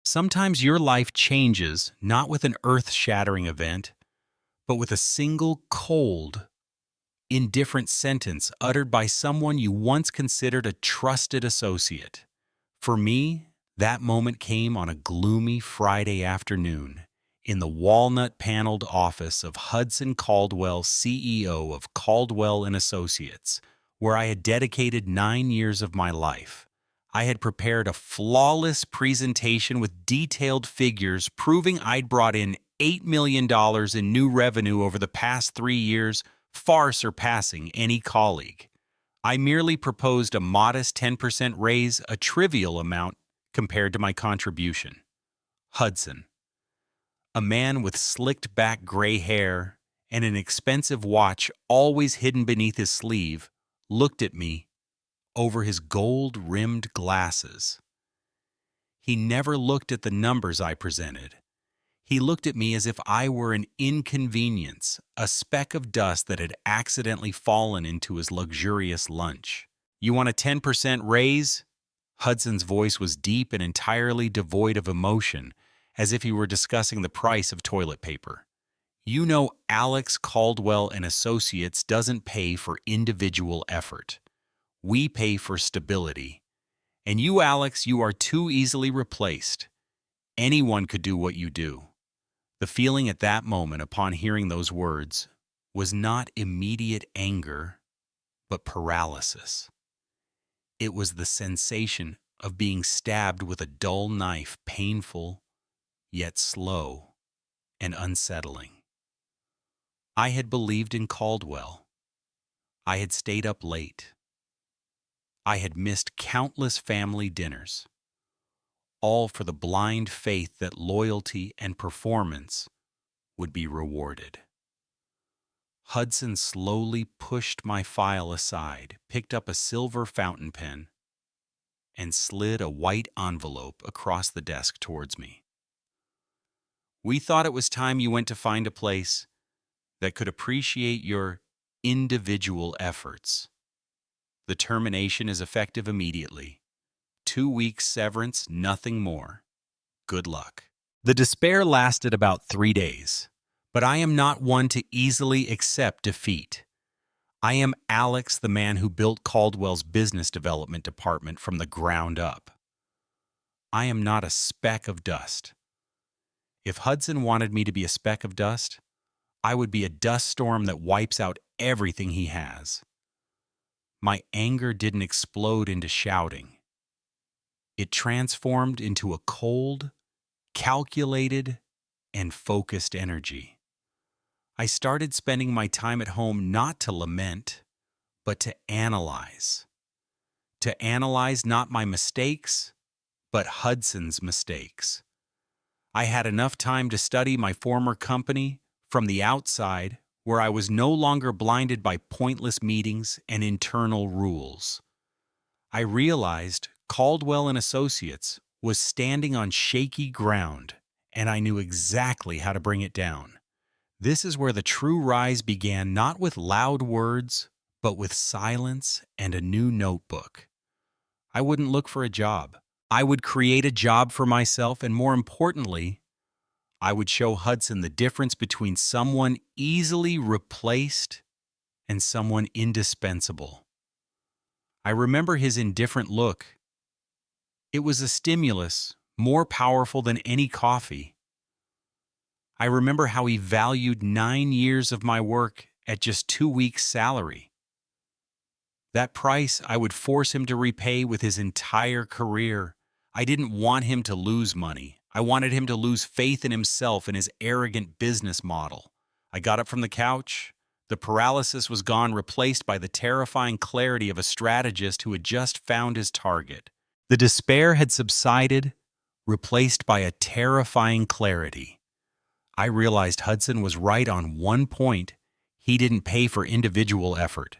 Sometimes your life changes not with an earth-shattering event, but with a single cold, indifferent sentence uttered by someone you once considered a trusted associate. For me, that moment came on a gloomy Friday afternoon in the walnut-paneled office of Hudson Caldwell, CEO of Caldwell and Associates, where I had dedicated 9 years of my life. I had prepared a flawless presentation with detailed figures proving I'd brought in $8 million in new revenue over the past 3 years, far surpassing any colleague. I merely proposed a modest 10% raise, a trivial amount compared to my contribution. Hudson, a man with slicked back gray hair and an expensive watch always hidden beneath his sleeve, looked at me over his gold-rimmed glasses. He never looked at the numbers I presented. He looked at me as if I were an inconvenience, a speck of dust that had accidentally fallen into his luxurious lunch. "You want a 10% raise?" Hudson's voice was deep and entirely devoid of emotion, as if he were discussing the price of toilet paper. "You know Alex Caldwell and Associates doesn't pay for individual effort. We pay for stability. And you, Alex, you are too easily replaced. Anyone could do what you do." The feeling at that moment upon hearing those words was not immediate anger, but paralysis. It was the sensation of being stabbed with a dull knife, painful, yet slow and unsettling. I had believed in Caldwell. I had stayed up late. I had missed countless family dinners, all for the blind faith that loyalty and performance would be rewarded. Hudson slowly pushed my file aside, picked up a silver fountain pen, and slid a white envelope across the desk towards me. "We thought it was time you went to find a place that could appreciate your individual efforts. The termination is effective immediately. 2 weeks severance, nothing more. Good luck." The despair lasted about 3 days, but I am not one to easily accept defeat. I am Alex, the man who built Caldwell's business development department from the ground up. I am not a speck of dust. If Hudson wanted me to be a speck of dust, I would be a dust storm that wipes out everything he has. My anger didn't explode into shouting. It transformed into a cold, calculated, and focused energy. I started spending my time at home not to lament, but to analyze. To analyze not my mistakes, but Hudson's mistakes. I had enough time to study my former company from the outside, where I was no longer blinded by pointless meetings and internal rules. I realized Caldwell and Associates was standing on shaky ground, and I knew exactly how to bring it down. This is where the true rise began, not with loud words, but with silence and a new notebook. I wouldn't look for a job. I would create a job for myself, and more importantly, I would show Hudson the difference between someone easily replaced and someone indispensable. I remember his indifferent look. It was a stimulus more powerful than any coffee. I remember how he valued 9 years of my work at just 2 weeks' salary. That price I would force him to repay with his entire career. I didn't want him to lose money. I wanted him to lose faith in himself and his arrogant business model. I got up from the couch. The paralysis was gone, replaced by the terrifying clarity of a strategist who had just found his target. The despair had subsided, replaced by a terrifying clarity. I realized Hudson was right on one point. He didn't pay for individual effort.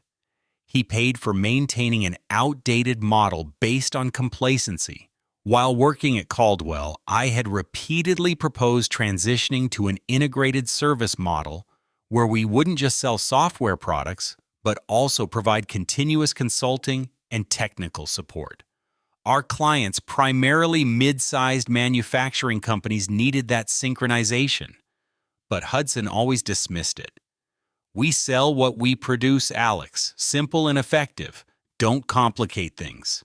He paid for maintaining an outdated model based on complacency. While working at Caldwell, I had repeatedly proposed transitioning to an integrated service model where we wouldn't just sell software products, but also provide continuous consulting and technical support. Our clients, primarily mid-sized manufacturing companies, needed that synchronization, but Hudson always dismissed it. "We sell what we produce, Alex. Simple and effective. Don't complicate things."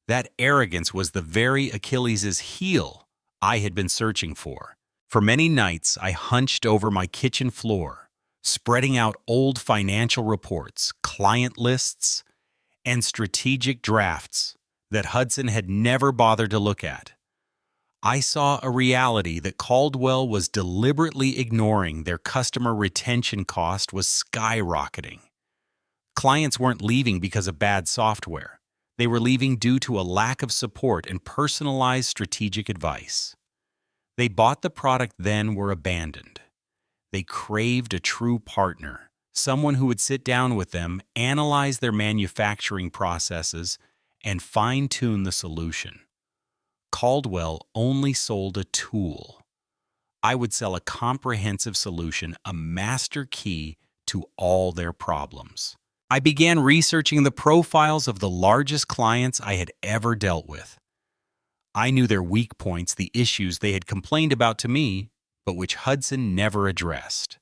That arrogance was the very Achilles' heel I had been searching for. For many nights, I hunched over my kitchen floor, spreading out old financial reports, client lists, and strategic drafts that Hudson had never bothered to look at. I saw a reality that Caldwell was deliberately ignoring. Their customer retention cost was skyrocketing. Clients weren't leaving because of bad software. They were leaving due to a lack of support and personalized strategic advice. They bought the product, then were abandoned. They craved a true partner, someone who would sit down with them, analyze their manufacturing processes, and fine-tune the solution. Caldwell only sold a tool. I would sell a comprehensive solution, a master key to all their problems. I began researching the profiles of the largest clients I had ever dealt with. I knew their weak points, the issues they had complained about to me, but which Hudson never addressed.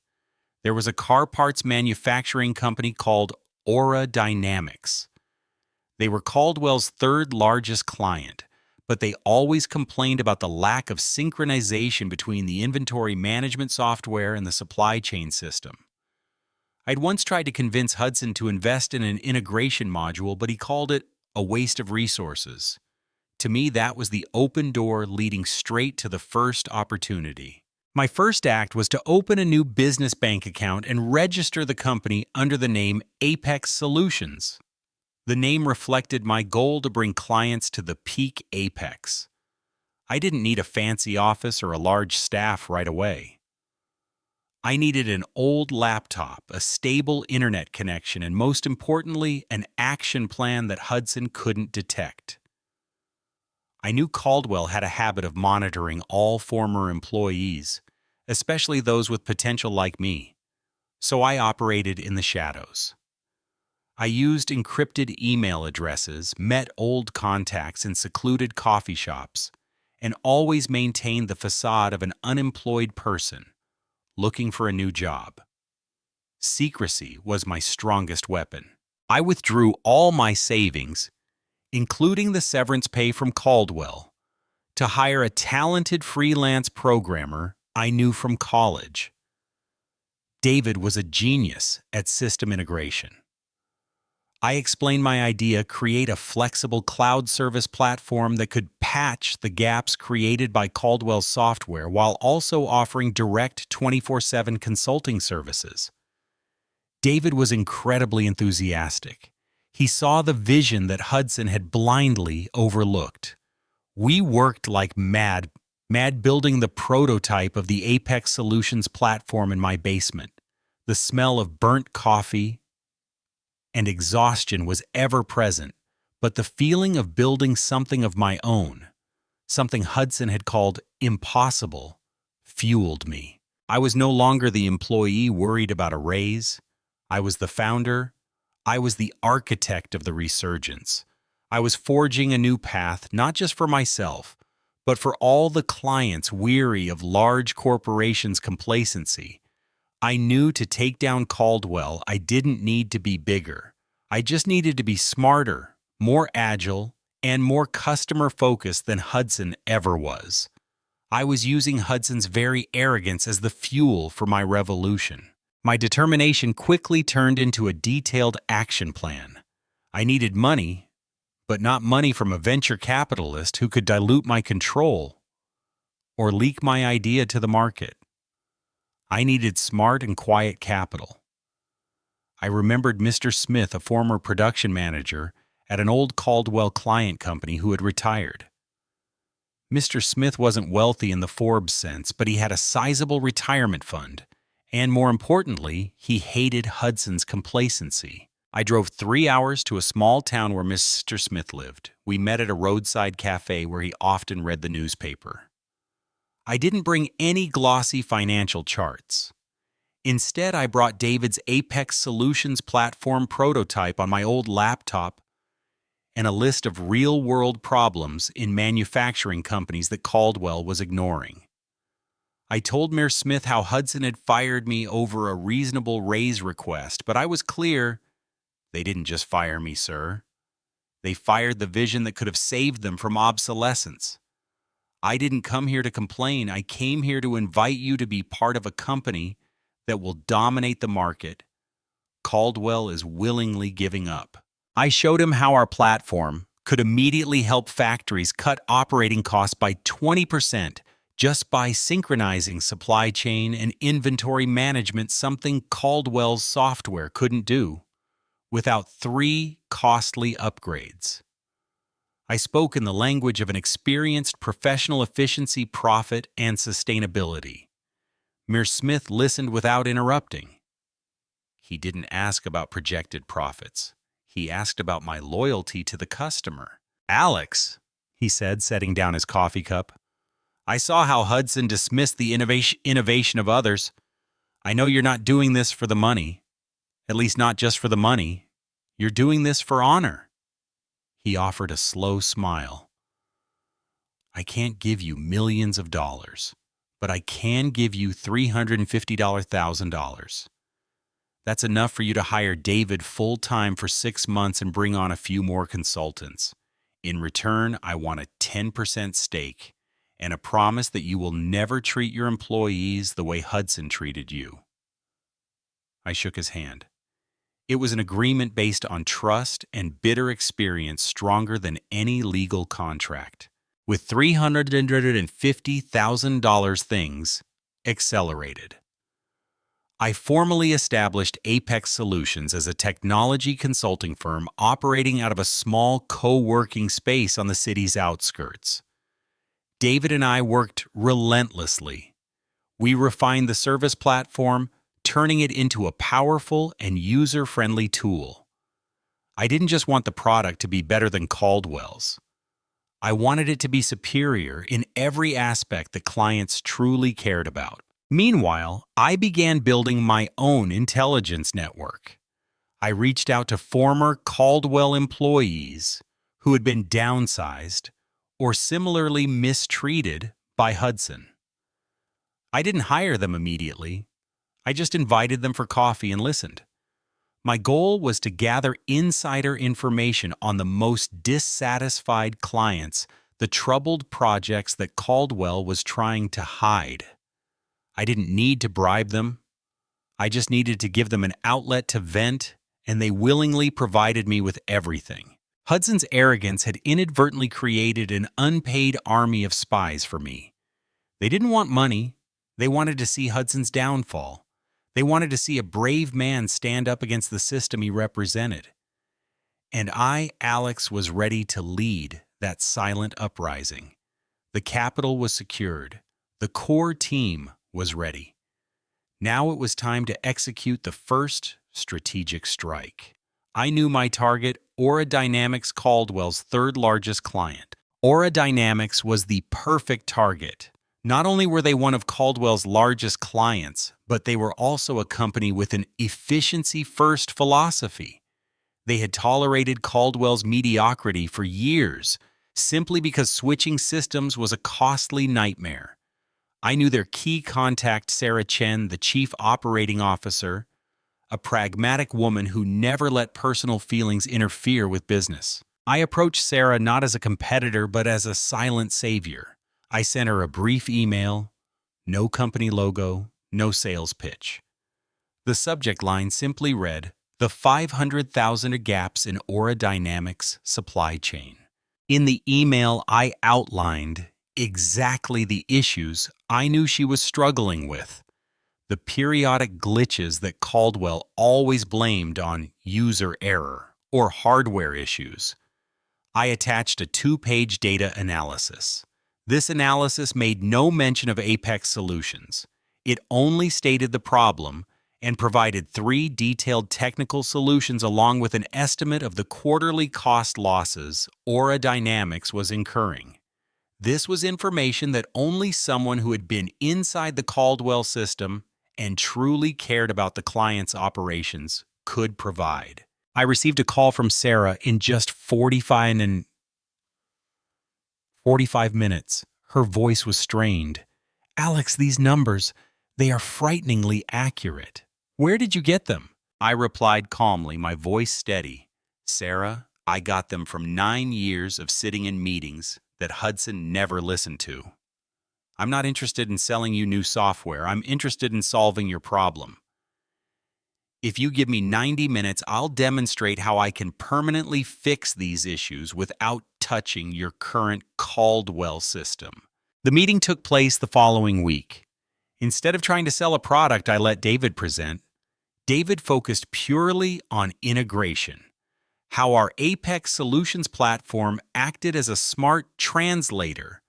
There was a car parts manufacturing company called Aura Dynamics. They were Caldwell's third largest client, but they always complained about the lack of synchronization between the inventory management software and the supply chain system. I'd once tried to convince Hudson to invest in an integration module, but he called it a waste of resources. To me, that was the open door leading straight to the first opportunity. My first act was to open a new business bank account and register the company under the name Apex Solutions. The name reflected my goal to bring clients to the peak apex. I didn't need a fancy office or a large staff right away. I needed an old laptop, a stable internet connection, and most importantly, an action plan that Hudson couldn't detect. I knew Caldwell had a habit of monitoring all former employees, especially those with potential like me, so I operated in the shadows. I used encrypted email addresses, met old contacts in secluded coffee shops, and always maintained the facade of an unemployed person looking for a new job. Secrecy was my strongest weapon. I withdrew all my savings, including the severance pay from Caldwell, to hire a talented freelance programmer I knew from college. David was a genius at system integration. I explained my idea: create a flexible cloud service platform that could patch the gaps created by Caldwell's software while also offering direct 24/7 consulting services. David was incredibly enthusiastic. He saw the vision that Hudson had blindly overlooked. We worked like mad building the prototype of the Apex Solutions platform in my basement. The smell of burnt coffee and exhaustion was ever present, but the feeling of building something of my own, something Hudson had called impossible, fueled me. I was no longer the employee worried about a raise. I was the founder. I was the architect of the resurgence. I was forging a new path, not just for myself, but for all the clients weary of large corporations' complacency. I knew to take down Caldwell, I didn't need to be bigger. I just needed to be smarter, more agile, and more customer-focused than Hudson ever was. I was using Hudson's very arrogance as the fuel for my revolution. My determination quickly turned into a detailed action plan. I needed money, but not money from a venture capitalist who could dilute my control or leak my idea to the market. I needed smart and quiet capital. I remembered Mr. Smith, a former production manager at an old Caldwell client company who had retired. Mr. Smith wasn't wealthy in the Forbes sense, but he had a sizable retirement fund, and more importantly, he hated Hudson's complacency. I drove 3 hours to a small town where Mr. Smith lived. We met at a roadside cafe where he often read the newspaper. I didn't bring any glossy financial charts. Instead, I brought David's Apex Solutions platform prototype on my old laptop and a list of real-world problems in manufacturing companies that Caldwell was ignoring. I told Mayor Smith how Hudson had fired me over a reasonable raise request, but I was clear, they didn't just fire me, sir. They fired the vision that could have saved them from obsolescence. I didn't come here to complain. I came here to invite you to be part of a company that will dominate the market. Caldwell is willingly giving up. I showed him how our platform could immediately help factories cut operating costs by 20% just by synchronizing supply chain and inventory management, something Caldwell's software couldn't do, without 3 costly upgrades. I spoke in the language of an experienced professional: efficiency, profit, and sustainability. Mayor Smith listened without interrupting. He didn't ask about projected profits. He asked about my loyalty to the customer. "Alex," he said, setting down his coffee cup, "I saw how Hudson dismissed the innovation of others. I know you're not doing this for the money. At least not just for the money. You're doing this for honor." He offered a slow smile. "I can't give you millions of dollars, but I can give you $350,000. That's enough for you to hire David full-time for 6 months and bring on a few more consultants. In return, I want a 10% stake and a promise that you will never treat your employees the way Hudson treated you." I shook his hand. It was an agreement based on trust and bitter experience, stronger than any legal contract. With $350,000, things accelerated. I formally established Apex Solutions as a technology consulting firm operating out of a small co-working space on the city's outskirts. David and I worked relentlessly. We refined the service platform, turning it into a powerful and user-friendly tool. I didn't just want the product to be better than Caldwell's. I wanted it to be superior in every aspect that clients truly cared about. Meanwhile, I began building my own intelligence network. I reached out to former Caldwell employees who had been downsized or similarly mistreated by Hudson. I didn't hire them immediately. I just invited them for coffee and listened. My goal was to gather insider information on the most dissatisfied clients, the troubled projects that Caldwell was trying to hide. I didn't need to bribe them. I just needed to give them an outlet to vent, and they willingly provided me with everything. Hudson's arrogance had inadvertently created an unpaid army of spies for me. They didn't want money. They wanted to see Hudson's downfall. They wanted to see a brave man stand up against the system he represented. And I, Alex, was ready to lead that silent uprising. The capital was secured. The core team was ready. Now it was time to execute the first strategic strike. I knew my target: Aura Dynamics, Caldwell's third largest client. Aura Dynamics was the perfect target. Not only were they one of Caldwell's largest clients, but they were also a company with an efficiency-first philosophy. They had tolerated Caldwell's mediocrity for years, simply because switching systems was a costly nightmare. I knew their key contact, Sarah Chen, the chief operating officer, a pragmatic woman who never let personal feelings interfere with business. I approached Sarah not as a competitor, but as a silent savior. I sent her a brief email, no company logo, no sales pitch. The subject line simply read, "The 500,000 gaps in Aura Dynamics supply chain." In the email, I outlined exactly the issues I knew she was struggling with. The periodic glitches that Caldwell always blamed on user error or hardware issues. I attached a 2-page data analysis. This analysis made no mention of Apex Solutions. It only stated the problem and provided 3 detailed technical solutions along with an estimate of the quarterly cost losses Aura Dynamics was incurring. This was information that only someone who had been inside the Caldwell system and truly cared about the client's operations could provide. I received a call from Sarah in just 45 minutes. Her voice was strained. Alex, these numbers, they are frighteningly accurate. Where did you get them? I replied calmly, my voice steady. Sarah, I got them from 9 years of sitting in meetings that Hudson never listened to. I'm not interested in selling you new software. I'm interested in solving your problem. If you give me 90 minutes, I'll demonstrate how I can permanently fix these issues without touching your current Caldwell system. The meeting took place the following week. Instead of trying to sell a product I let David present, David focused purely on integration, how our Apex Solutions platform acted as a smart translator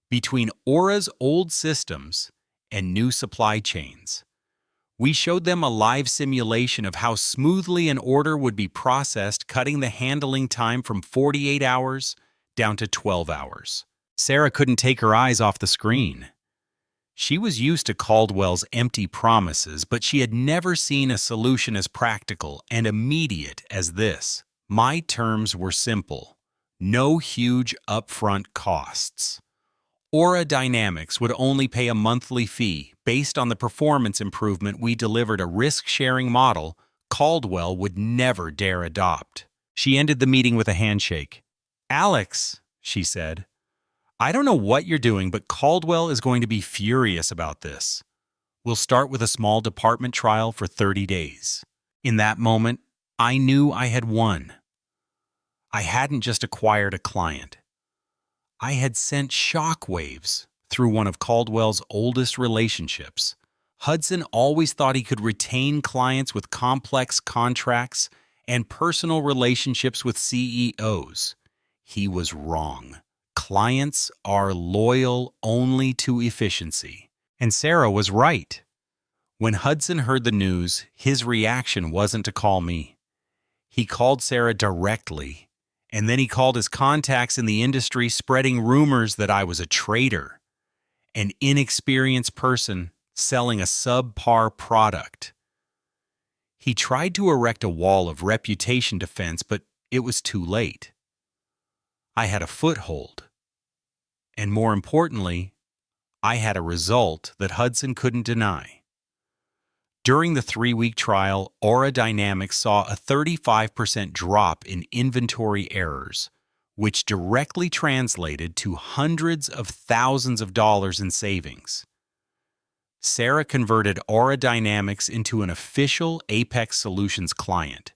between Aura's old systems and new supply chains. We showed them a live simulation of how smoothly an order would be processed, cutting the handling time from 48 hours down to 12 hours. Sarah couldn't take her eyes off the screen. She was used to Caldwell's empty promises, but she had never seen a solution as practical and immediate as this. My terms were simple: no huge upfront costs. Aura Dynamics would only pay a monthly fee based on the performance improvement we delivered, a risk-sharing model Caldwell would never dare adopt. She ended the meeting with a handshake. Alex, she said, I don't know what you're doing, but Caldwell is going to be furious about this. We'll start with a small department trial for 30 days. In that moment, I knew I had won. I hadn't just acquired a client. I had sent shockwaves through one of Caldwell's oldest relationships. Hudson always thought he could retain clients with complex contracts and personal relationships with CEOs. He was wrong. Clients are loyal only to efficiency. And Sarah was right. When Hudson heard the news, his reaction wasn't to call me. He called Sarah directly. And then he called his contacts in the industry, spreading rumors that I was a traitor, an inexperienced person selling a subpar product. He tried to erect a wall of reputation defense, but it was too late. I had a foothold. And more importantly, I had a result that Hudson couldn't deny. During the 3-week trial, Aura Dynamics saw a 35% drop in inventory errors, which directly translated to hundreds of thousands of dollars in savings. Sarah converted Aura Dynamics into an official Apex Solutions client,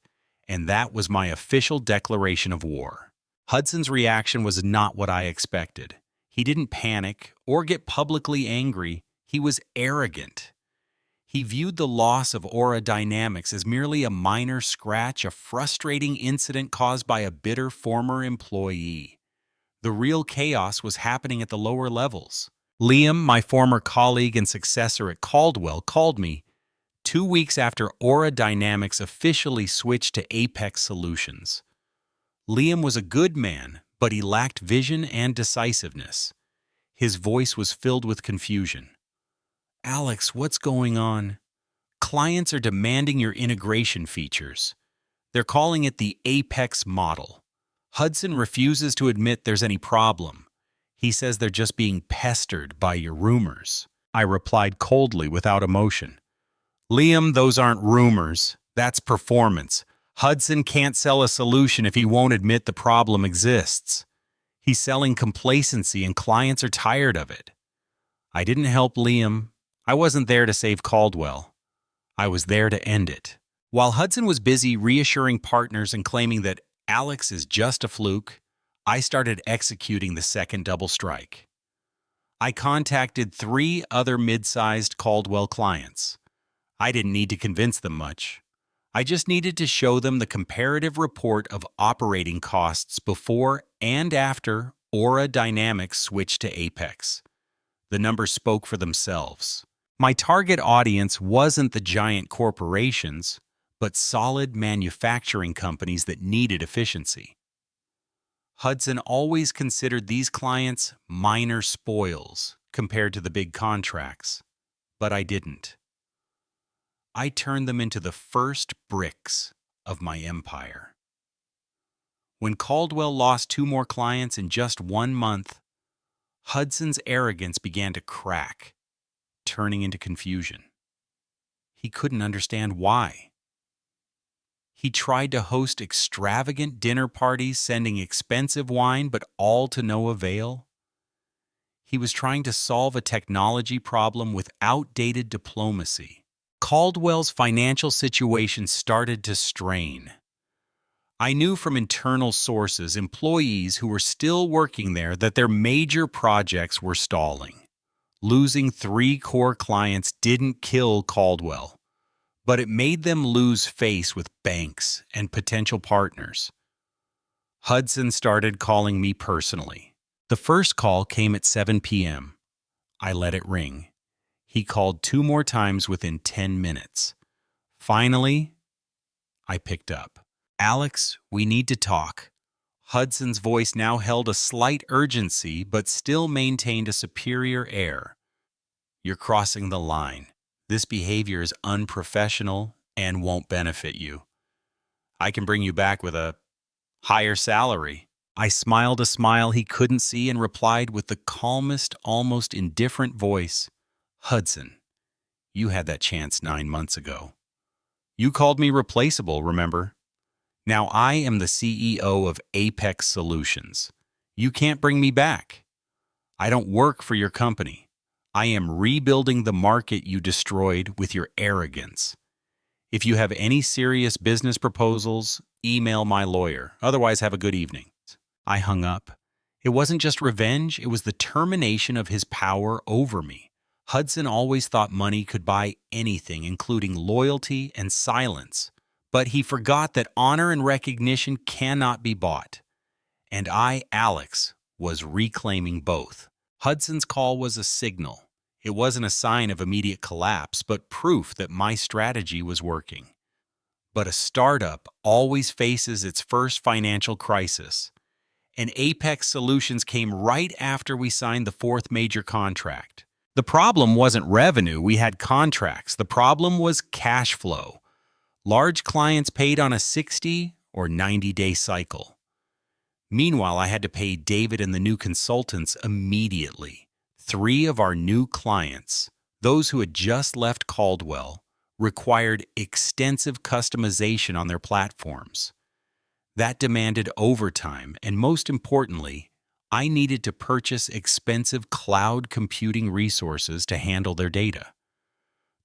and that was my official declaration of war. Hudson's reaction was not what I expected. He didn't panic or get publicly angry. He was arrogant. He viewed the loss of Aura Dynamics as merely a minor scratch, a frustrating incident caused by a bitter former employee. The real chaos was happening at the lower levels. Liam, my former colleague and successor at Caldwell, called me 2 weeks after Aura Dynamics officially switched to Apex Solutions. Liam was a good man, but he lacked vision and decisiveness. His voice was filled with confusion. Alex, what's going on? Clients are demanding your integration features. They're calling it the Apex model. Hudson refuses to admit there's any problem. He says they're just being pestered by your rumors. I replied coldly without emotion. Liam, those aren't rumors. That's performance. Hudson can't sell a solution if he won't admit the problem exists. He's selling complacency and clients are tired of it. I didn't help Liam. I wasn't there to save Caldwell. I was there to end it. While Hudson was busy reassuring partners and claiming that Alex is just a fluke, I started executing the second double strike. I contacted 3 other mid-sized Caldwell clients. I didn't need to convince them much. I just needed to show them the comparative report of operating costs before and after Aura Dynamics switched to Apex. The numbers spoke for themselves. My target audience wasn't the giant corporations, but solid manufacturing companies that needed efficiency. Hudson always considered these clients minor spoils compared to the big contracts, but I didn't. I turned them into the first bricks of my empire. When Caldwell lost 2 more clients in just 1 month, Hudson's arrogance began to crack, turning into confusion. He couldn't understand why. He tried to host extravagant dinner parties, sending expensive wine, but all to no avail. He was trying to solve a technology problem with outdated diplomacy. Caldwell's financial situation started to strain. I knew from internal sources, employees who were still working there, that their major projects were stalling. Losing 3 core clients didn't kill Caldwell, but it made them lose face with banks and potential partners. Hudson started calling me personally. The first call came at 7 p.m. I let it ring. He called 2 more times within 10 minutes. Finally, I picked up. "Alex, we need to talk." Hudson's voice now held a slight urgency, but still maintained a superior air. "You're crossing the line. This behavior is unprofessional and won't benefit you. I can bring you back with a higher salary." I smiled a smile he couldn't see and replied with the calmest, almost indifferent voice, "Hudson, you had that chance 9 months ago. You called me replaceable, remember? Now I am the CEO of Apex Solutions. You can't bring me back. I don't work for your company. I am rebuilding the market you destroyed with your arrogance. If you have any serious business proposals, email my lawyer. Otherwise, have a good evening." I hung up. It wasn't just revenge, it was the termination of his power over me. Hudson always thought money could buy anything, including loyalty and silence. But he forgot that honor and recognition cannot be bought. And I, Alex, was reclaiming both. Hudson's call was a signal. It wasn't a sign of immediate collapse, but proof that my strategy was working. But a startup always faces its first financial crisis. And Apex Solutions came right after we signed the 4th major contract. The problem wasn't revenue, we had contracts. The problem was cash flow. Large clients paid on a 60 or 90-day cycle. Meanwhile, I had to pay David and the new consultants immediately. 3 of our new clients, those who had just left Caldwell, required extensive customization on their platforms. That demanded overtime, and most importantly, I needed to purchase expensive cloud computing resources to handle their data.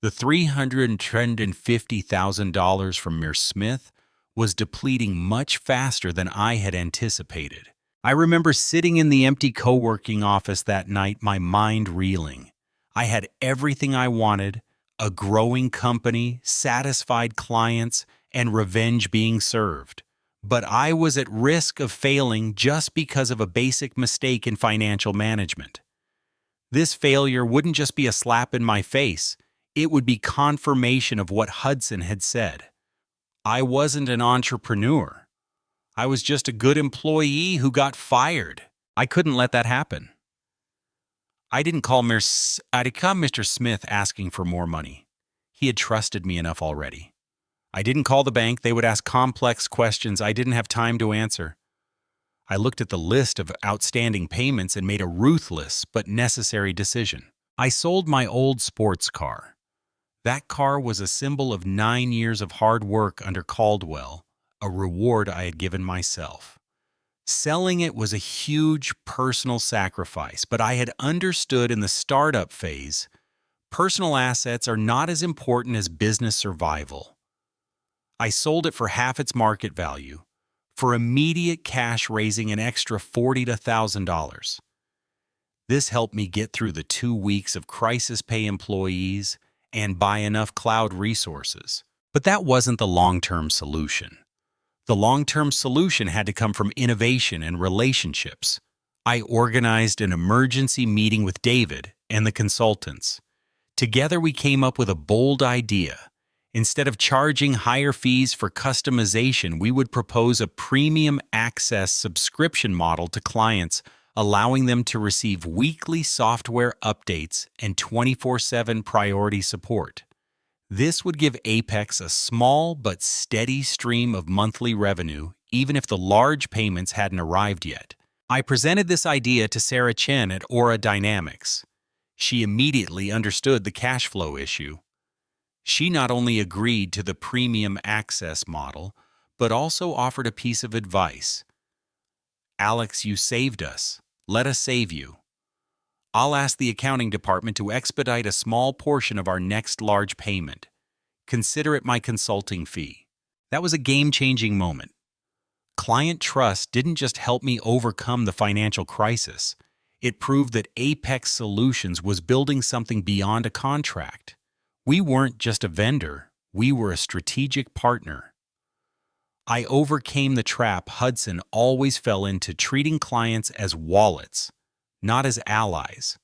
The $350,000 from Mir Smith was depleting much faster than I had anticipated. I remember sitting in the empty co-working office that night, my mind reeling. I had everything I wanted, a growing company, satisfied clients, and revenge being served. But I was at risk of failing just because of a basic mistake in financial management. This failure wouldn't just be a slap in my face, it would be confirmation of what Hudson had said. I wasn't an entrepreneur. I was just a good employee who got fired. I couldn't let that happen. I didn't call Mr. Smith asking for more money. He had trusted me enough already. I didn't call the bank. They would ask complex questions I didn't have time to answer. I looked at the list of outstanding payments and made a ruthless but necessary decision. I sold my old sports car. That car was a symbol of 9 years of hard work under Caldwell, a reward I had given myself. Selling it was a huge personal sacrifice, but I had understood in the startup phase, personal assets are not as important as business survival. I sold it for half its market value, for immediate cash, raising an extra $40,000 to $1,000. This helped me get through the 2 weeks of crisis pay employees and buy enough cloud resources. But that wasn't the long-term solution. The long-term solution had to come from innovation and relationships. I organized an emergency meeting with David and the consultants. Together we came up with a bold idea. Instead of charging higher fees for customization, we would propose a premium access subscription model to clients, allowing them to receive weekly software updates and 24/7 priority support. This would give Apex a small but steady stream of monthly revenue, even if the large payments hadn't arrived yet. I presented this idea to Sarah Chen at Aura Dynamics. She immediately understood the cash flow issue. She not only agreed to the premium access model, but also offered a piece of advice. "Alex, you saved us. Let us save you. I'll ask the accounting department to expedite a small portion of our next large payment. Consider it my consulting fee." That was a game-changing moment. Client trust didn't just help me overcome the financial crisis. It proved that Apex Solutions was building something beyond a contract. We weren't just a vendor, we were a strategic partner. I overcame the trap Hudson always fell into, treating clients as wallets, not as allies.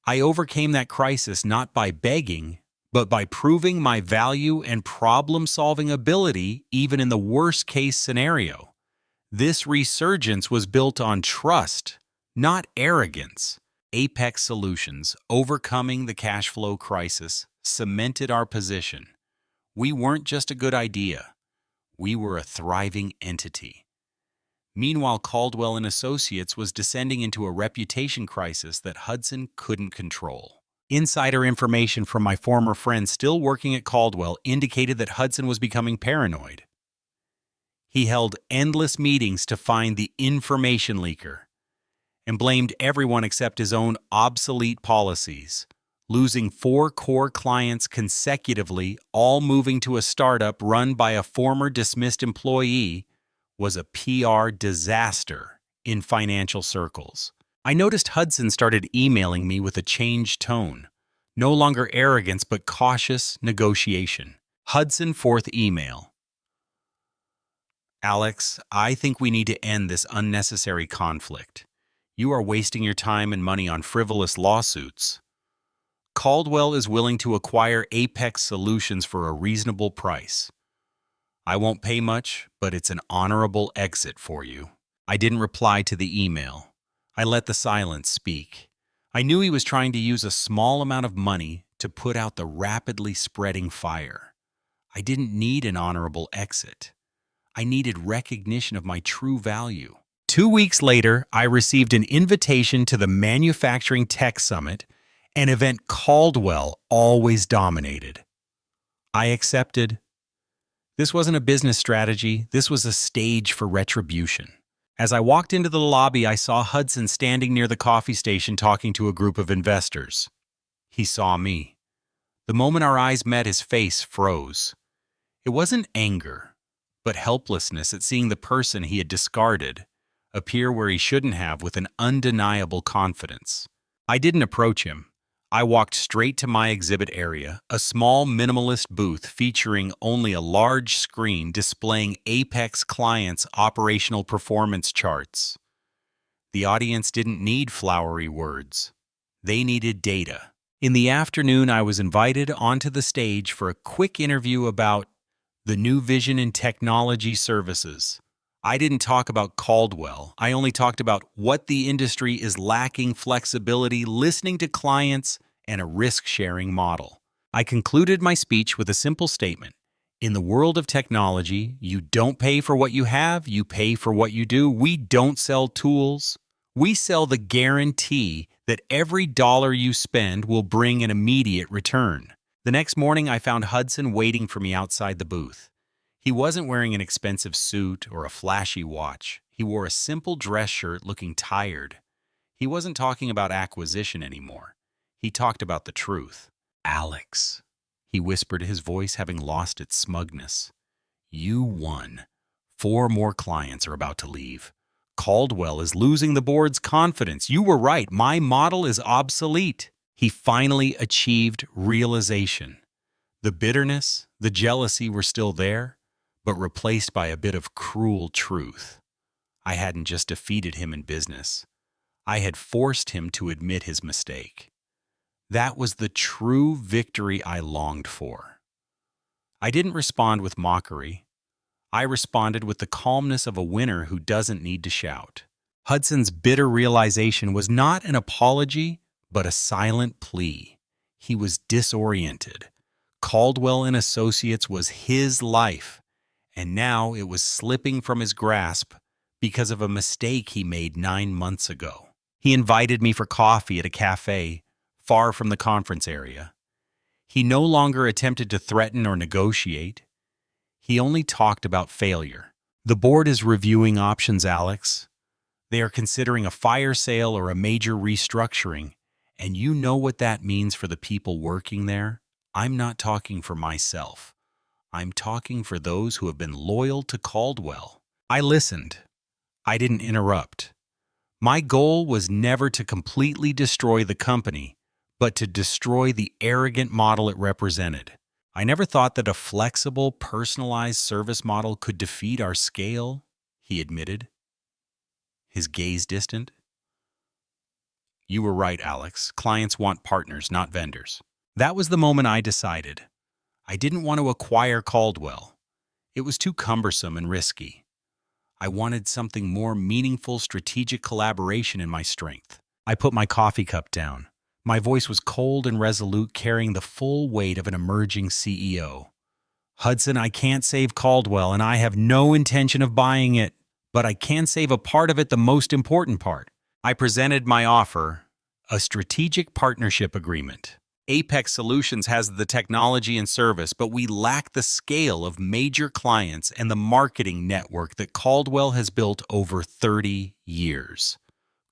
I overcame that crisis not by begging, but by proving my value and problem-solving ability even in the worst-case scenario. This resurgence was built on trust, not arrogance. Apex Solutions, overcoming the cash flow crisis, cemented our position. We weren't just a good idea. We were a thriving entity. Meanwhile, Caldwell and Associates was descending into a reputation crisis that Hudson couldn't control. Insider information from my former friend still working at Caldwell indicated that Hudson was becoming paranoid. He held endless meetings to find the information leaker and blamed everyone except his own obsolete policies. Losing 4 core clients consecutively, all moving to a startup run by a former dismissed employee, was a PR disaster in financial circles. I noticed Hudson started emailing me with a changed tone. No longer arrogance, but cautious negotiation. Hudson, 4th email. "Alex, I think we need to end this unnecessary conflict. You are wasting your time and money on frivolous lawsuits. Caldwell is willing to acquire Apex Solutions for a reasonable price. I won't pay much, but it's an honorable exit for you." I didn't reply to the email. I let the silence speak. I knew he was trying to use a small amount of money to put out the rapidly spreading fire. I didn't need an honorable exit. I needed recognition of my true value. 2 weeks later, I received an invitation to the Manufacturing Tech Summit, an event Caldwell always dominated. I accepted. This wasn't a business strategy, this was a stage for retribution. As I walked into the lobby, I saw Hudson standing near the coffee station talking to a group of investors. He saw me. The moment our eyes met, his face froze. It wasn't anger, but helplessness at seeing the person he had discarded appear where he shouldn't have with an undeniable confidence. I didn't approach him. I walked straight to my exhibit area, a small minimalist booth featuring only a large screen displaying Apex clients' operational performance charts. The audience didn't need flowery words. They needed data. In the afternoon, I was invited onto the stage for a quick interview about the new vision in technology services. I didn't talk about Caldwell. I only talked about what the industry is lacking: flexibility, listening to clients, and a risk-sharing model. I concluded my speech with a simple statement. In the world of technology, you don't pay for what you have, you pay for what you do. We don't sell tools. We sell the guarantee that every dollar you spend will bring an immediate return. The next morning, I found Hudson waiting for me outside the booth. He wasn't wearing an expensive suit or a flashy watch. He wore a simple dress shirt, looking tired. He wasn't talking about acquisition anymore. He talked about the truth. "Alex," he whispered, his voice having lost its smugness. "You won. 4 more clients are about to leave. Caldwell is losing the board's confidence. You were right. My model is obsolete." He finally achieved realization. The bitterness, the jealousy were still there, but replaced by a bit of cruel truth. I hadn't just defeated him in business. I had forced him to admit his mistake. That was the true victory I longed for. I didn't respond with mockery. I responded with the calmness of a winner who doesn't need to shout. Hudson's bitter realization was not an apology, but a silent plea. He was disoriented. Caldwell and Associates was his life, and now it was slipping from his grasp because of a mistake he made 9 months ago. He invited me for coffee at a cafe far from the conference area. He no longer attempted to threaten or negotiate. He only talked about failure. The board is reviewing options, Alex. They are considering a fire sale or a major restructuring, and you know what that means for the people working there. I'm not talking for myself. I'm talking for those who have been loyal to Caldwell. I listened. I didn't interrupt. My goal was never to completely destroy the company, but to destroy the arrogant model it represented. I never thought that a flexible, personalized service model could defeat our scale, he admitted, his gaze distant. You were right, Alex. Clients want partners, not vendors. That was the moment I decided. I didn't want to acquire Caldwell. It was too cumbersome and risky. I wanted something more meaningful, strategic collaboration in my strength. I put my coffee cup down. My voice was cold and resolute, carrying the full weight of an emerging CEO. Hudson, I can't save Caldwell, and I have no intention of buying it, but I can save a part of it, the most important part. I presented my offer, a strategic partnership agreement. Apex Solutions has the technology and service, but we lack the scale of major clients and the marketing network that Caldwell has built over 30 years.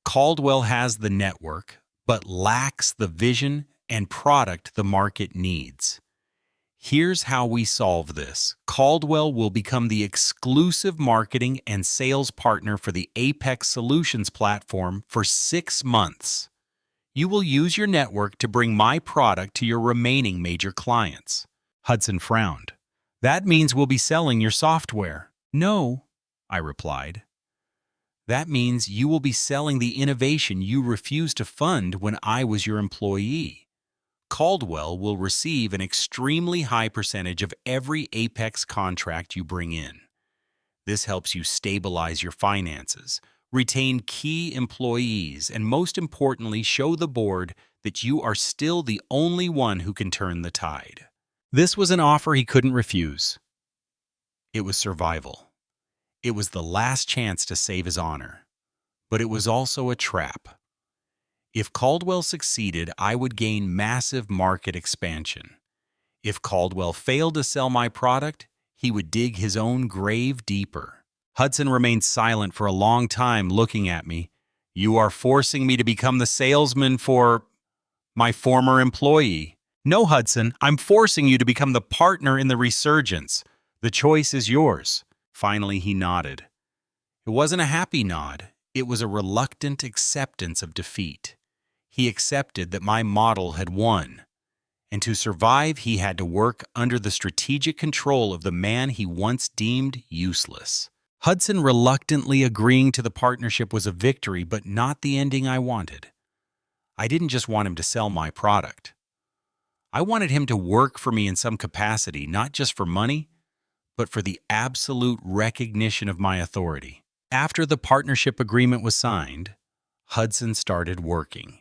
Caldwell has the network, but lacks the vision and product the market needs. Here's how we solve this. Caldwell will become the exclusive marketing and sales partner for the Apex Solutions platform for 6 months. You will use your network to bring my product to your remaining major clients. Hudson frowned. That means we'll be selling your software. No, I replied. That means you will be selling the innovation you refused to fund when I was your employee. Caldwell will receive an extremely high percentage of every Apex contract you bring in. This helps you stabilize your finances, retain key employees, and most importantly, show the board that you are still the only one who can turn the tide. This was an offer he couldn't refuse. It was survival. It was the last chance to save his honor. But it was also a trap. If Caldwell succeeded, I would gain massive market expansion. If Caldwell failed to sell my product, he would dig his own grave deeper. Hudson remained silent for a long time, looking at me. You are forcing me to become the salesman for my former employee. No, Hudson, I'm forcing you to become the partner in the resurgence. The choice is yours. Finally, he nodded. It wasn't a happy nod. It was a reluctant acceptance of defeat. He accepted that my model had won. And to survive, he had to work under the strategic control of the man he once deemed useless. Hudson reluctantly agreeing to the partnership was a victory, but not the ending I wanted. I didn't just want him to sell my product. I wanted him to work for me in some capacity, not just for money, but for the absolute recognition of my authority. After the partnership agreement was signed, Hudson started working.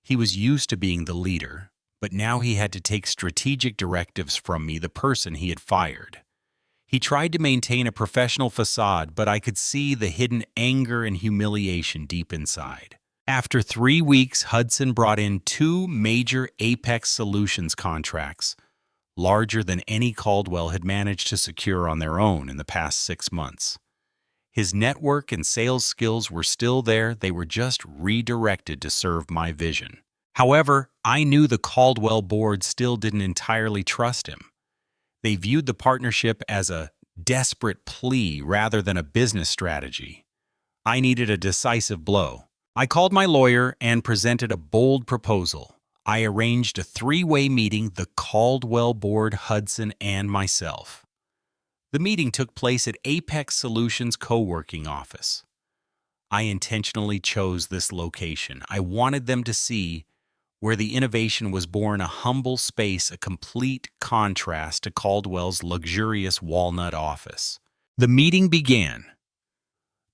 He was used to being the leader, but now he had to take strategic directives from me, the person he had fired. He tried to maintain a professional facade, but I could see the hidden anger and humiliation deep inside. After 3 weeks, Hudson brought in 2 major Apex Solutions contracts, larger than any Caldwell had managed to secure on their own in the past 6 months. His network and sales skills were still there, they were just redirected to serve my vision. However, I knew the Caldwell board still didn't entirely trust him. They viewed the partnership as a desperate plea rather than a business strategy. I needed a decisive blow. I called my lawyer and presented a bold proposal. I arranged a 3-way meeting, the Caldwell board, Hudson, and myself. The meeting took place at Apex Solutions co-working office. I intentionally chose this location. I wanted them to see where the innovation was born, a humble space, a complete contrast to Caldwell's luxurious walnut office. The meeting began.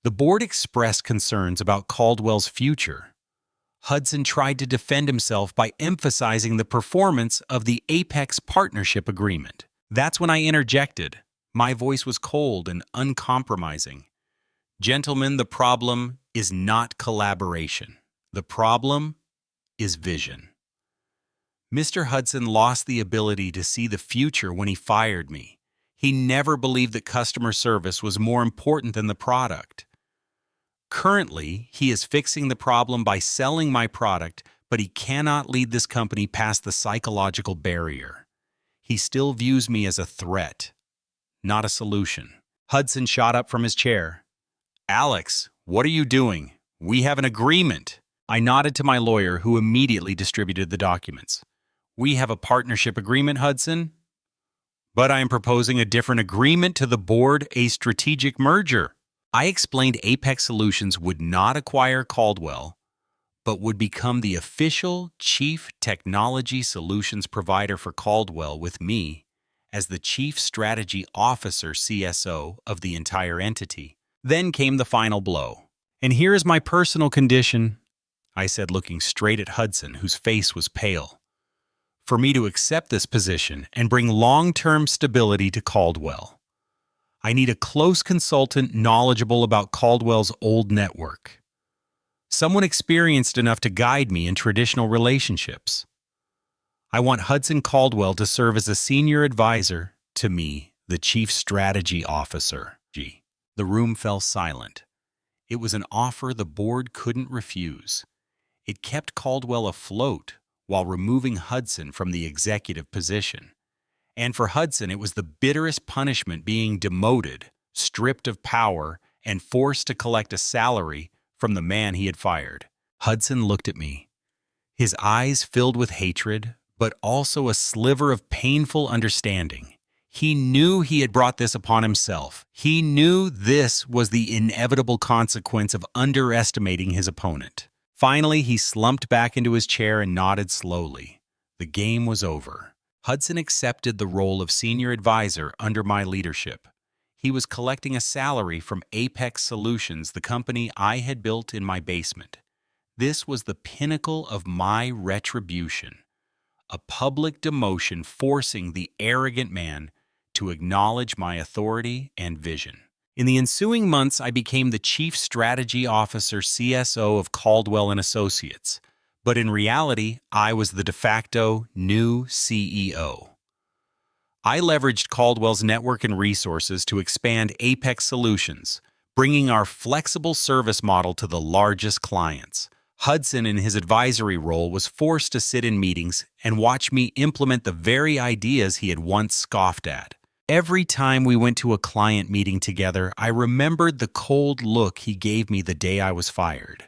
The board expressed concerns about Caldwell's future. Hudson tried to defend himself by emphasizing the performance of the Apex Partnership Agreement. That's when I interjected. My voice was cold and uncompromising. Gentlemen, the problem is not collaboration. The problem is vision. Mr. Hudson lost the ability to see the future when he fired me. He never believed that customer service was more important than the product. Currently, he is fixing the problem by selling my product, but he cannot lead this company past the psychological barrier. He still views me as a threat, not a solution. Hudson shot up from his chair. Alex, what are you doing? We have an agreement. I nodded to my lawyer, who immediately distributed the documents. We have a partnership agreement, Hudson. But I am proposing a different agreement to the board, a strategic merger. I explained Apex Solutions would not acquire Caldwell, but would become the official Chief Technology Solutions provider for Caldwell, with me as the Chief Strategy Officer CSO of the entire entity. Then came the final blow. And here is my personal condition, I said, looking straight at Hudson, whose face was pale. For me to accept this position and bring long-term stability to Caldwell, I need a close consultant knowledgeable about Caldwell's old network. Someone experienced enough to guide me in traditional relationships. I want Hudson Caldwell to serve as a senior advisor to me, the Chief Strategy Officer. The room fell silent. It was an offer the board couldn't refuse. It kept Caldwell afloat while removing Hudson from the executive position. And for Hudson, it was the bitterest punishment, being demoted, stripped of power, and forced to collect a salary from the man he had fired. Hudson looked at me, his eyes filled with hatred, but also a sliver of painful understanding. He knew he had brought this upon himself. He knew this was the inevitable consequence of underestimating his opponent. Finally, he slumped back into his chair and nodded slowly. The game was over. Hudson accepted the role of senior advisor under my leadership. He was collecting a salary from Apex Solutions, the company I had built in my basement. This was the pinnacle of my retribution, a public demotion forcing the arrogant man to acknowledge my authority and vision. In the ensuing months, I became the Chief Strategy Officer CSO of Caldwell and Associates, but in reality, I was the de facto new CEO. I leveraged Caldwell's network and resources to expand Apex Solutions, bringing our flexible service model to the largest clients. Hudson, in his advisory role, was forced to sit in meetings and watch me implement the very ideas he had once scoffed at. Every time we went to a client meeting together, I remembered the cold look he gave me the day I was fired.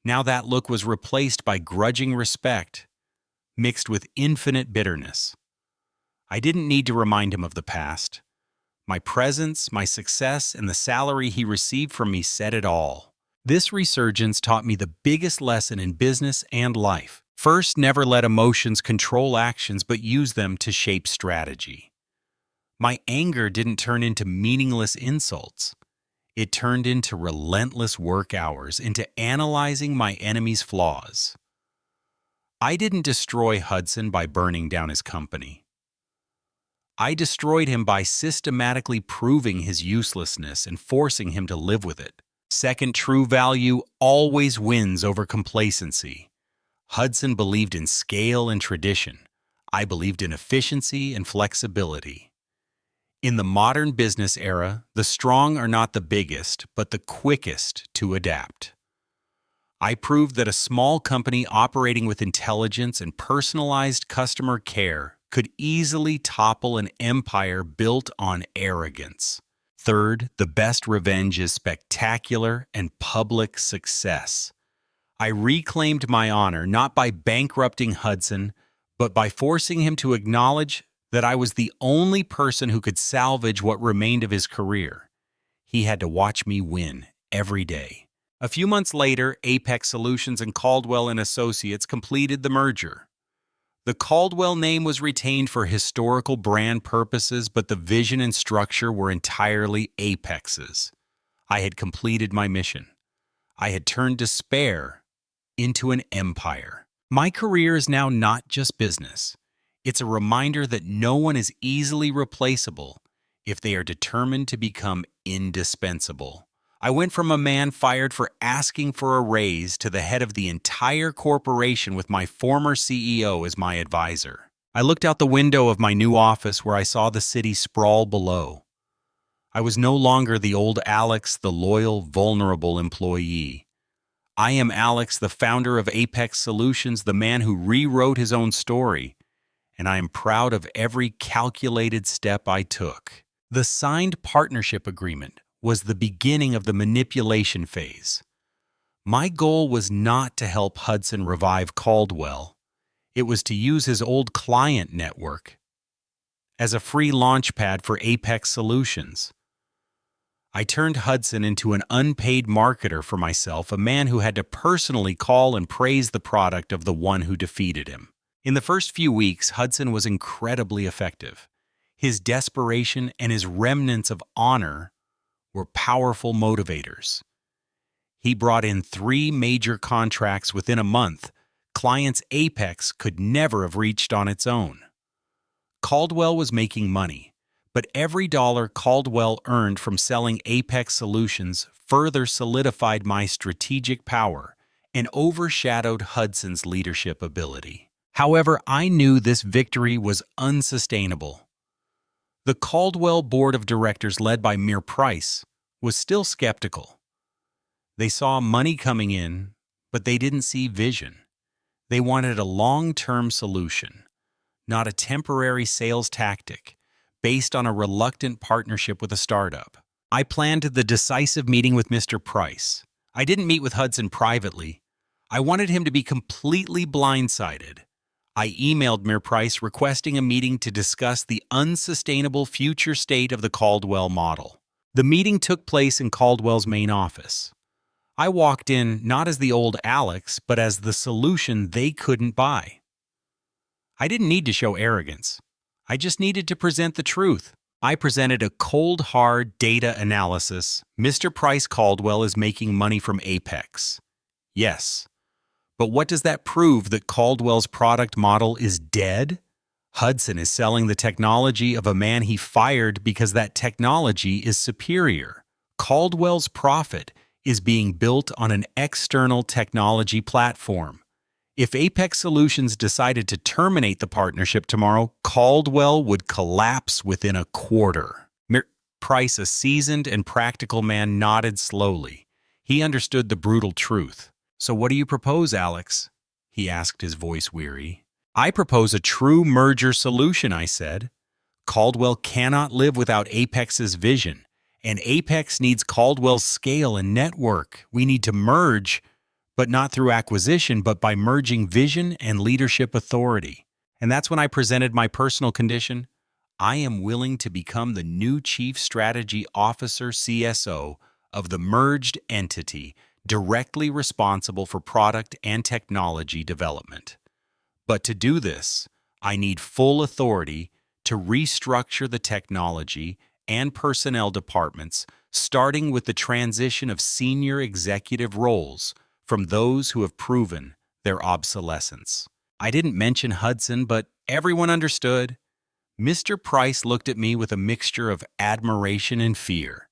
Now that look was replaced by grudging respect, mixed with infinite bitterness. I didn't need to remind him of the past. My presence, my success, and the salary he received from me said it all. This resurgence taught me the biggest lesson in business and life. First, never let emotions control actions, but use them to shape strategy. My anger didn't turn into meaningless insults. It turned into relentless work hours, into analyzing my enemy's flaws. I didn't destroy Hudson by burning down his company. I destroyed him by systematically proving his uselessness and forcing him to live with it. Second, true value always wins over complacency. Hudson believed in scale and tradition. I believed in efficiency and flexibility. In the modern business era, the strong are not the biggest, but the quickest to adapt. I proved that a small company operating with intelligence and personalized customer care could easily topple an empire built on arrogance. Third, the best revenge is spectacular and public success. I reclaimed my honor not by bankrupting Hudson, but by forcing him to acknowledge that I was the only person who could salvage what remained of his career. He had to watch me win every day. A few months later, Apex Solutions and Caldwell and Associates completed the merger. The Caldwell name was retained for historical brand purposes, but the vision and structure were entirely Apex's. I had completed my mission. I had turned despair into an empire. My career is now not just business. It's a reminder that no one is easily replaceable if they are determined to become indispensable. I went from a man fired for asking for a raise to the head of the entire corporation with my former CEO as my advisor. I looked out the window of my new office where I saw the city sprawl below. I was no longer the old Alex, the loyal, vulnerable employee. I am Alex, the founder of Apex Solutions, the man who rewrote his own story, and I am proud of every calculated step I took. The signed partnership agreement was the beginning of the manipulation phase. My goal was not to help Hudson revive Caldwell. It was to use his old client network as a free launchpad for Apex Solutions. I turned Hudson into an unpaid marketer for myself, a man who had to personally call and praise the product of the one who defeated him. In the first few weeks, Hudson was incredibly effective. His desperation and his remnants of honor were powerful motivators. He brought in 3 major contracts within a month, clients Apex could never have reached on its own. Caldwell was making money, but every dollar Caldwell earned from selling Apex Solutions further solidified my strategic power and overshadowed Hudson's leadership ability. However, I knew this victory was unsustainable. The Caldwell board of directors, led by Mere Price, was still skeptical. They saw money coming in, but they didn't see vision. They wanted a long-term solution, not a temporary sales tactic based on a reluctant partnership with a startup. I planned the decisive meeting with Mr. Price. I didn't meet with Hudson privately. I wanted him to be completely blindsided. I emailed Mere Price requesting a meeting to discuss the unsustainable future state of the Caldwell model. The meeting took place in Caldwell's main office. I walked in not as the old Alex, but as the solution they couldn't buy. I didn't need to show arrogance. I just needed to present the truth. I presented a cold, hard data analysis. Mr. Price Caldwell is making money from Apex. Yes. But what does that prove? That Caldwell's product model is dead? Hudson is selling the technology of a man he fired because that technology is superior. Caldwell's profit is being built on an external technology platform. If Apex Solutions decided to terminate the partnership tomorrow, Caldwell would collapse within a quarter. Price, a seasoned and practical man, nodded slowly. He understood the brutal truth. "So what do you propose, Alex?" he asked, his voice weary. "I propose a true merger solution," I said. "Caldwell cannot live without Apex's vision, and Apex needs Caldwell's scale and network. We need to merge, but not through acquisition, but by merging vision and leadership authority." And that's when I presented my personal condition. I am willing to become the new Chief Strategy Officer, CSO, of the merged entity, directly responsible for product and technology development. But to do this, I need full authority to restructure the technology and personnel departments, starting with the transition of senior executive roles from those who have proven their obsolescence. I didn't mention Hudson, but everyone understood. Mr. Price looked at me with a mixture of admiration and fear.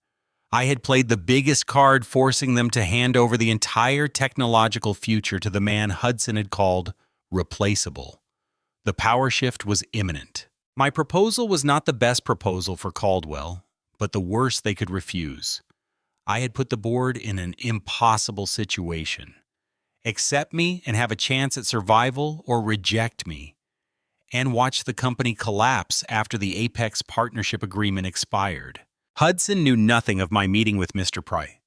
I had played the biggest card, forcing them to hand over the entire technological future to the man Hudson had called replaceable. The power shift was imminent. My proposal was not the best proposal for Caldwell, but the worst they could refuse. I had put the board in an impossible situation. Accept me and have a chance at survival, or reject me and watch the company collapse after the Apex partnership agreement expired. Hudson knew nothing of my meeting with Mr. Price.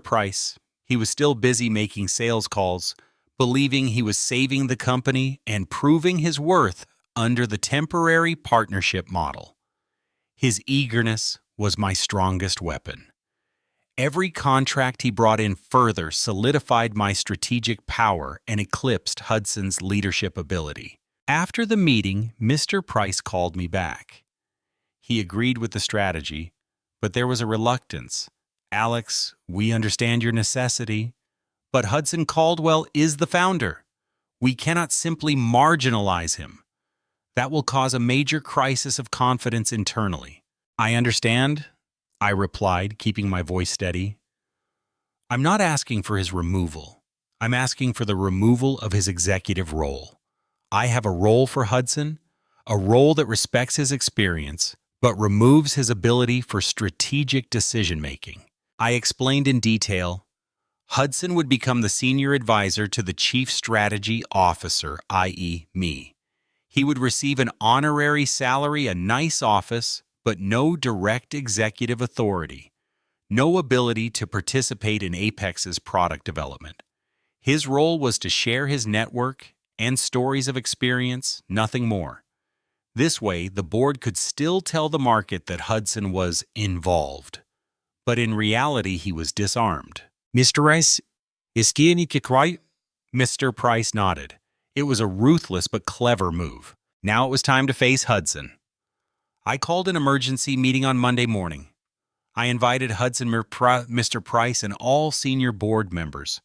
Price. He was still busy making sales calls, believing he was saving the company and proving his worth under the temporary partnership model. His eagerness was my strongest weapon. Every contract he brought in further solidified my strategic power and eclipsed Hudson's leadership ability. After the meeting, Mr. Price called me back. He agreed with the strategy, but there was a reluctance. "Alex, we understand your necessity, But Hudson Caldwell is the founder. We cannot simply marginalize him. That will cause a major crisis of confidence internally. I understand, I replied, keeping my voice steady. I'm not asking for his removal. I'm asking for the removal of his executive role. I have a role for Hudson, a role that respects his experience, but removes his ability for strategic decision-making. I explained in detail. Hudson would become the senior advisor to the chief strategy officer, i.e. me. He would receive an honorary salary, a nice office, but no direct executive authority, no ability to participate in Apex's product development. His role was to share his network and stories of experience, nothing more. This way, the board could still tell the market that Hudson was involved, but in reality he was disarmed. Mr. Rice, is he right? Mr. Price nodded. It was a ruthless but clever move. Now it was time to face Hudson. I called an emergency meeting on Monday morning. I invited Mr. Price and all senior board members.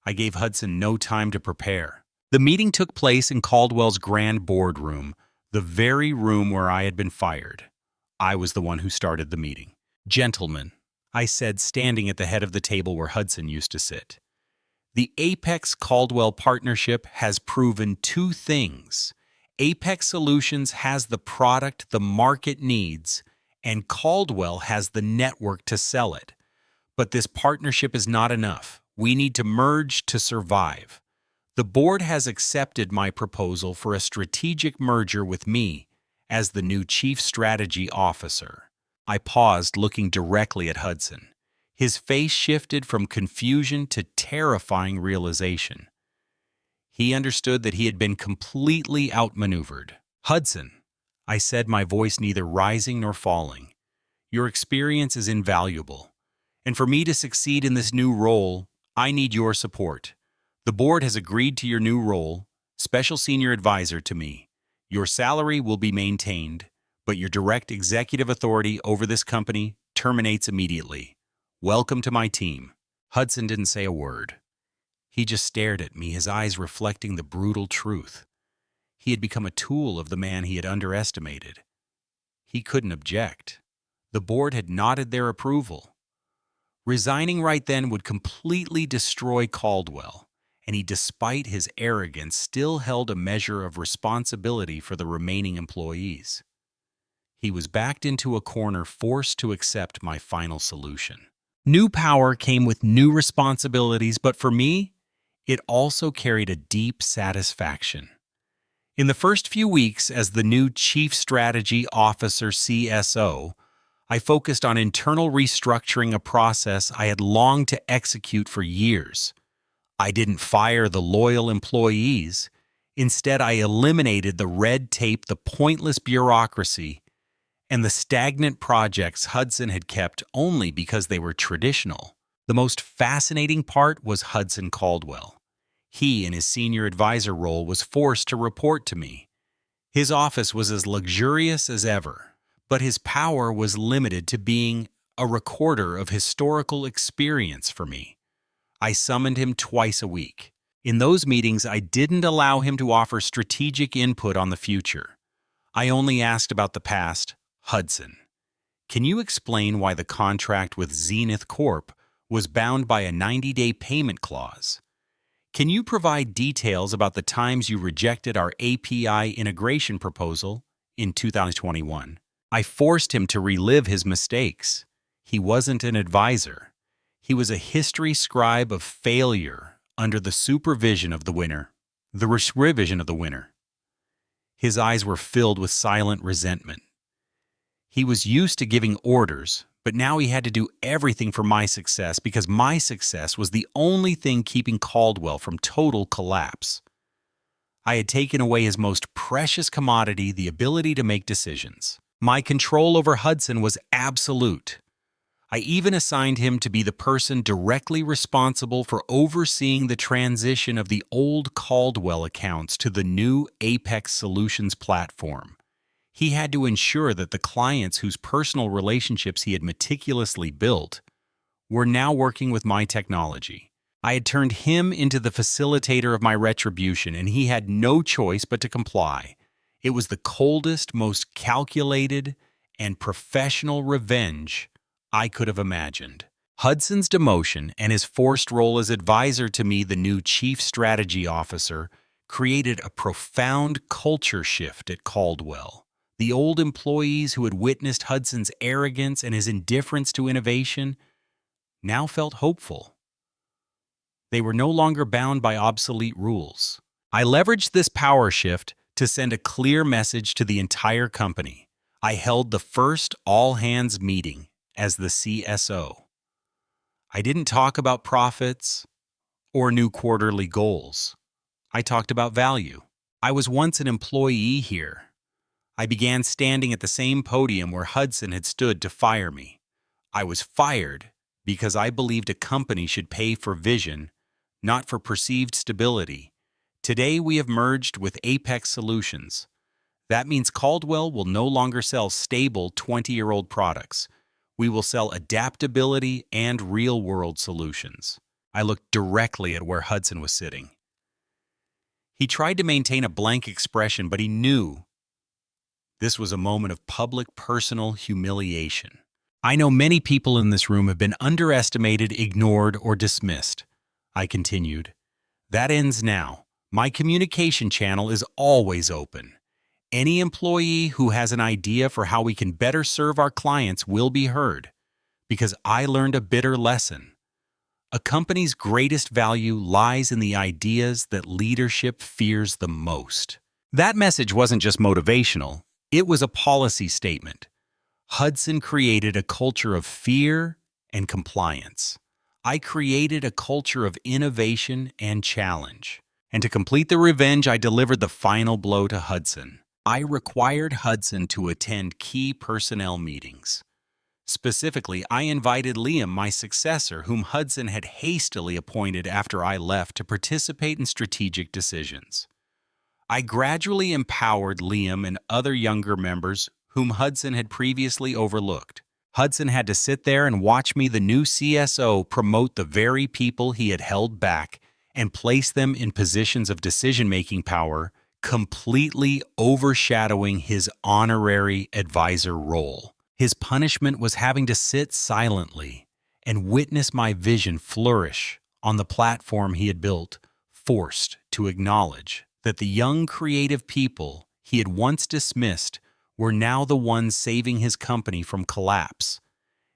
I gave Hudson no time to prepare. The meeting took place in Caldwell's grand boardroom, the very room where I had been fired. I was the one who started the meeting. Gentlemen, I said, standing at the head of the table where Hudson used to sit. The Apex-Caldwell partnership has proven two things. Apex Solutions has the product the market needs, and Caldwell has the network to sell it. But this partnership is not enough. We need to merge to survive. The board has accepted my proposal for a strategic merger with me as the new chief strategy officer. I paused, looking directly at Hudson. His face shifted from confusion to terrifying realization. He understood that he had been completely outmaneuvered. Hudson, I said, my voice neither rising nor falling, your experience is invaluable, and for me to succeed in this new role, I need your support. The board has agreed to your new role, special senior advisor to me. Your salary will be maintained, but your direct executive authority over this company terminates immediately. Welcome to my team. Hudson didn't say a word. He just stared at me, his eyes reflecting the brutal truth. He had become a tool of the man he had underestimated. He couldn't object. The board had nodded their approval. Resigning right then would completely destroy Caldwell, and he, despite his arrogance, still held a measure of responsibility for the remaining employees. He was backed into a corner, forced to accept my final solution. New power came with new responsibilities, but for me, it also carried a deep satisfaction. In the first few weeks as the new Chief Strategy Officer CSO, I focused on internal restructuring, a process I had longed to execute for years. I didn't fire the loyal employees. Instead, I eliminated the red tape, the pointless bureaucracy, and the stagnant projects Hudson had kept only because they were traditional. The most fascinating part was Hudson Caldwell. He, in his senior advisor role, was forced to report to me. His office was as luxurious as ever, but his power was limited to being a recorder of historical experience for me. I summoned him twice a week. In those meetings, I didn't allow him to offer strategic input on the future. I only asked about the past. Hudson, can you explain why the contract with Zenith Corp was bound by a 90-day payment clause? Can you provide details about the times you rejected our API integration proposal in 2021? I forced him to relive his mistakes. He wasn't an advisor. He was a history scribe of failure under the supervision of the winner, the revision of the winner. His eyes were filled with silent resentment. He was used to giving orders, but now he had to do everything for my success because my success was the only thing keeping Caldwell from total collapse. I had taken away his most precious commodity, the ability to make decisions. My control over Hudson was absolute. I even assigned him to be the person directly responsible for overseeing the transition of the old Caldwell accounts to the new Apex Solutions platform. He had to ensure that the clients whose personal relationships he had meticulously built were now working with my technology. I had turned him into the facilitator of my retribution, and he had no choice but to comply. It was the coldest, most calculated, and professional revenge I could have imagined. Hudson's demotion and his forced role as advisor to me, the new chief strategy officer, created a profound culture shift at Caldwell. The old employees who had witnessed Hudson's arrogance and his indifference to innovation now felt hopeful. They were no longer bound by obsolete rules. I leveraged this power shift to send a clear message to the entire company. I held the first all-hands meeting as the CSO. I didn't talk about profits or new quarterly goals. I talked about value. I was once an employee here. I began standing at the same podium where Hudson had stood to fire me. I was fired because I believed a company should pay for vision, not for perceived stability. Today we have merged with Apex Solutions. That means Caldwell will no longer sell stable 20-year-old products. We will sell adaptability and real-world solutions. I looked directly at where Hudson was sitting. He tried to maintain a blank expression, but he knew this was a moment of public personal humiliation. I know many people in this room have been underestimated, ignored, or dismissed. I continued. That ends now. My communication channel is always open. Any employee who has an idea for how we can better serve our clients will be heard, because I learned a bitter lesson. A company's greatest value lies in the ideas that leadership fears the most. That message wasn't just motivational, it was a policy statement. Hudson created a culture of fear and compliance. I created a culture of innovation and challenge. And to complete the revenge, I delivered the final blow to Hudson. I required Hudson to attend key personnel meetings. Specifically, I invited Liam, my successor, whom Hudson had hastily appointed after I left, to participate in strategic decisions. I gradually empowered Liam and other younger members whom Hudson had previously overlooked. Hudson had to sit there and watch me, the new CSO, promote the very people he had held back and place them in positions of decision-making power, completely overshadowing his honorary advisor role. His punishment was having to sit silently and witness my vision flourish on the platform he had built, forced to acknowledge that the young creative people he had once dismissed were now the ones saving his company from collapse.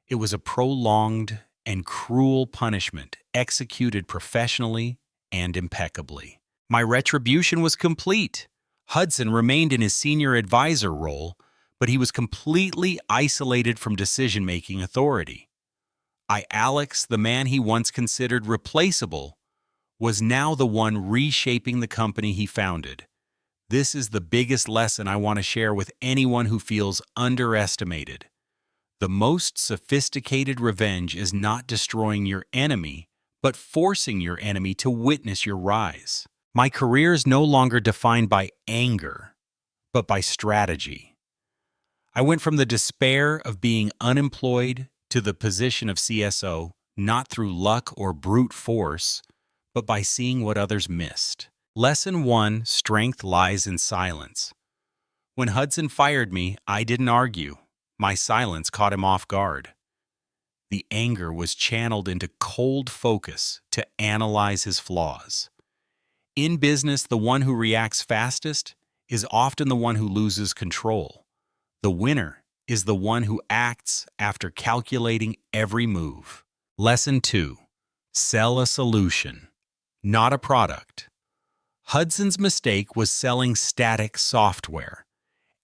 It was a prolonged and cruel punishment executed professionally and impeccably. My retribution was complete. Hudson remained in his senior advisor role, but he was completely isolated from decision-making authority. Alex, the man he once considered replaceable, was now the one reshaping the company he founded. This is the biggest lesson I want to share with anyone who feels underestimated. The most sophisticated revenge is not destroying your enemy, but forcing your enemy to witness your rise. My career is no longer defined by anger, but by strategy. I went from the despair of being unemployed to the position of CSO, not through luck or brute force, but by seeing what others missed. Lesson 1: strength lies in silence. When Hudson fired me, I didn't argue. My silence caught him off guard. The anger was channeled into cold focus to analyze his flaws. In business, the one who reacts fastest is often the one who loses control. The winner is the one who acts after calculating every move. Lesson 2: sell a solution, not a product. Hudson's mistake was selling static software.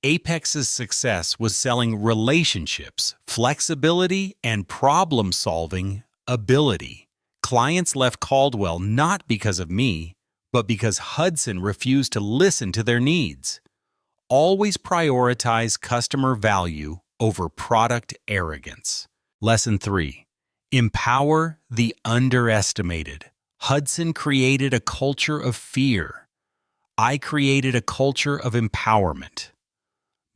Apex's success was selling relationships, flexibility, and problem-solving ability. Clients left Caldwell not because of me, but because Hudson refused to listen to their needs. Always prioritize customer value over product arrogance. Lesson 3: empower the underestimated. Hudson created a culture of fear. I created a culture of empowerment.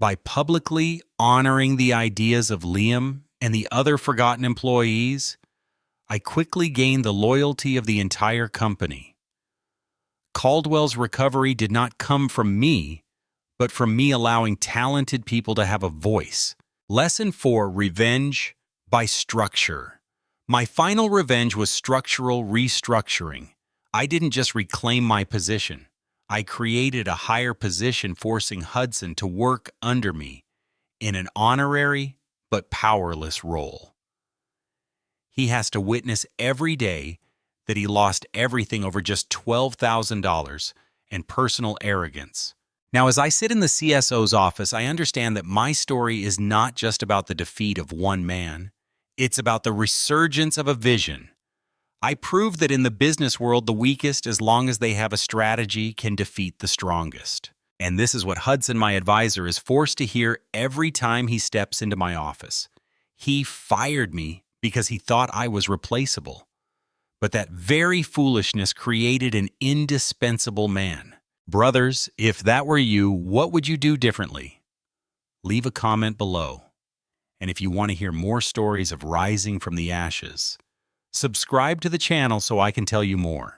By publicly honoring the ideas of Liam and the other forgotten employees, I quickly gained the loyalty of the entire company. Caldwell's recovery did not come from me, but from me allowing talented people to have a voice. Lesson 4: Revenge by Structure. My final revenge was structural restructuring. I didn't just reclaim my position. I created a higher position, forcing Hudson to work under me in an honorary but powerless role. He has to witness every day that he lost everything over just $12,000 and personal arrogance. Now, as I sit in the CSO's office, I understand that my story is not just about the defeat of one man. It's about the resurgence of a vision. I proved that in the business world, the weakest, as long as they have a strategy, can defeat the strongest. And this is what Hudson, my advisor, is forced to hear every time he steps into my office. He fired me because he thought I was replaceable. But that very foolishness created an indispensable man. Brothers, if that were you, what would you do differently? Leave a comment below. And if you want to hear more stories of rising from the ashes, subscribe to the channel so I can tell you more.